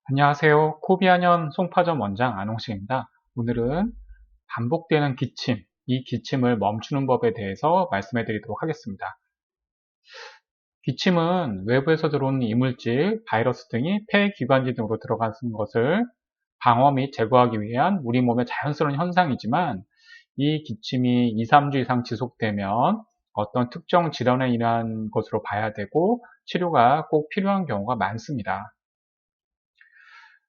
안녕하세요. 코비아년 송파점 원장 안홍식입니다. 오늘은 반복되는 기침, 이 기침을 멈추는 법에 대해서 말씀해 드리도록 하겠습니다. 기침은 외부에서 들어오는 이물질, 바이러스 등이 폐 기관지 등으로 들어가는 것을 방어 및 제거하기 위한 우리 몸의 자연스러운 현상이지만 이 기침이 2, 3주 이상 지속되면 어떤 특정 질환에 인한 것으로 봐야 되고 치료가 꼭 필요한 경우가 많습니다.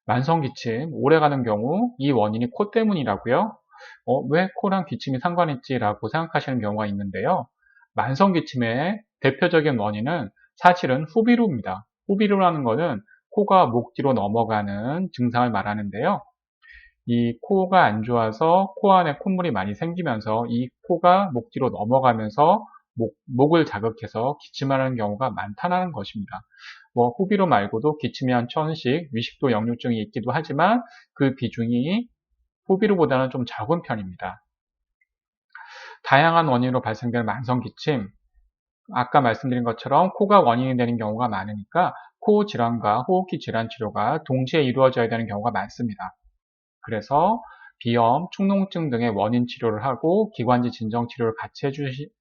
만성기침, 오래가는 경우 이 원인이 코 때문이라고요? 왜 코랑 기침이 상관있지? 라고 생각하시는 경우가 있는데요. 만성기침의 대표적인 원인은 사실은 후비루입니다. 후비루라는 것은 코가 목 뒤로 넘어가는 증상을 말하는데요. 이 코가 안 좋아서 코 안에 콧물이 많이 생기면서 이 코가 목 뒤로 넘어가면서 목을 자극해서 기침하는 경우가 많다는 것입니다. 호비로 말고도 기침이 한 천식, 위식도 역류증이 있기도 하지만 그 비중이 호비로보다는 좀 적은 편입니다. 다양한 원인으로 발생되는 만성기침, 아까 말씀드린 것처럼 코가 원인이 되는 경우가 많으니까 코 질환과 호흡기 질환 치료가 동시에 이루어져야 되는 경우가 많습니다. 그래서 비염, 축농증 등의 원인 치료를 하고 기관지 진정 치료를 같이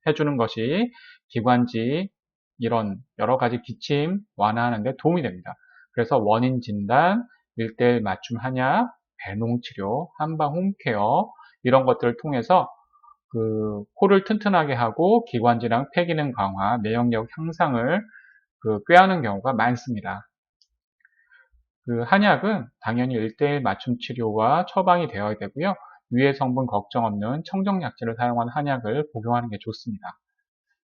해주는 것이 기관지 이런 여러 가지 기침 완화하는 데 도움이 됩니다. 그래서 원인 진단, 1:1 맞춤 한약, 배농 치료, 한방 홈케어 이런 것들을 통해서 코를 튼튼하게 하고 기관지랑 폐 기능 강화,免疫력 향상을 꾀하는 경우가 많습니다. 한약은 당연히 1:1 맞춤 치료와 처방이 되어야 되고요. 유해 성분 걱정 없는 청정약재를 사용한 한약을 복용하는 게 좋습니다.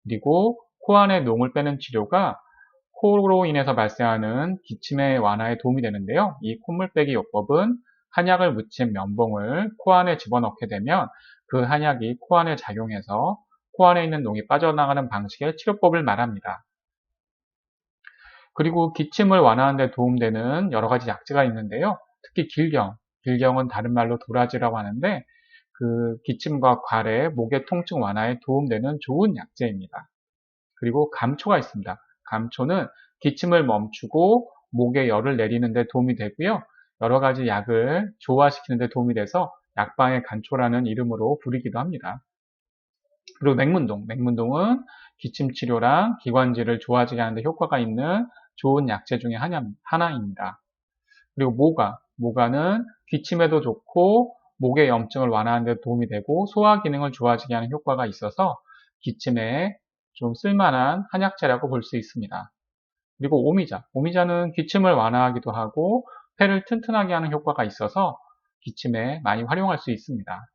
그리고 코 안에 농을 빼는 치료가 코로 인해서 발생하는 기침의 완화에 도움이 되는데요. 이 콧물 빼기 요법은 한약을 묻힌 면봉을 코 안에 집어넣게 되면 그 한약이 코 안에 작용해서 코 안에 있는 농이 빠져나가는 방식의 치료법을 말합니다. 그리고 기침을 완화하는 데 도움되는 여러 가지 약재가 있는데요. 특히 길경은 다른 말로 도라지라고 하는데 기침과 과래, 목의 통증 완화에 도움되는 좋은 약재입니다. 그리고 감초가 있습니다. 감초는 기침을 멈추고 목에 열을 내리는 데 도움이 되고요. 여러 가지 약을 조화시키는 데 도움이 돼서 약방의 간초라는 이름으로 부르기도 합니다. 그리고 맹문동은 기침 치료랑 기관지를 좋아지게 하는 데 효과가 있는 좋은 약재 중에 하나입니다. 그리고 모가는 기침에도 좋고 목의 염증을 완화하는 데 도움이 되고 소화 기능을 좋아지게 하는 효과가 있어서 기침에 좀 쓸만한 한약재라고 볼 수 있습니다. 그리고 오미자는 기침을 완화하기도 하고 폐를 튼튼하게 하는 효과가 있어서 기침에 많이 활용할 수 있습니다.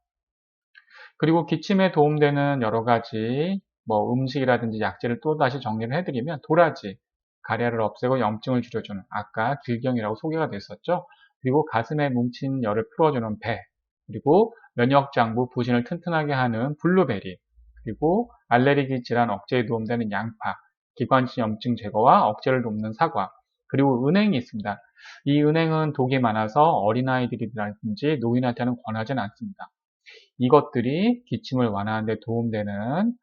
그리고 기침에 도움되는 여러 가지 음식이라든지 약재를 또다시 정리를 해드리면 도라지, 가래를 없애고 염증을 줄여주는 아까 길경이라고 소개가 됐었죠. 그리고 가슴에 뭉친 열을 풀어주는 배, 그리고 면역장부 부신을 튼튼하게 하는 블루베리, 그리고 알레르기 질환 억제에 도움되는 양파, 기관지 염증 제거와 억제를 돕는 사과, 그리고 은행이 있습니다. 이 은행은 독이 많아서 어린아이들이라든지 노인한테는 권하지는 않습니다. 이것들이 기침을 완화하는 데 도움되는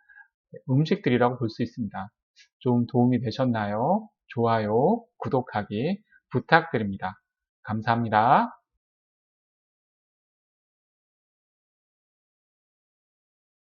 음식들이라고 볼 수 있습니다. 좀 도움이 되셨나요? 좋아요, 구독하기 부탁드립니다. 감사합니다.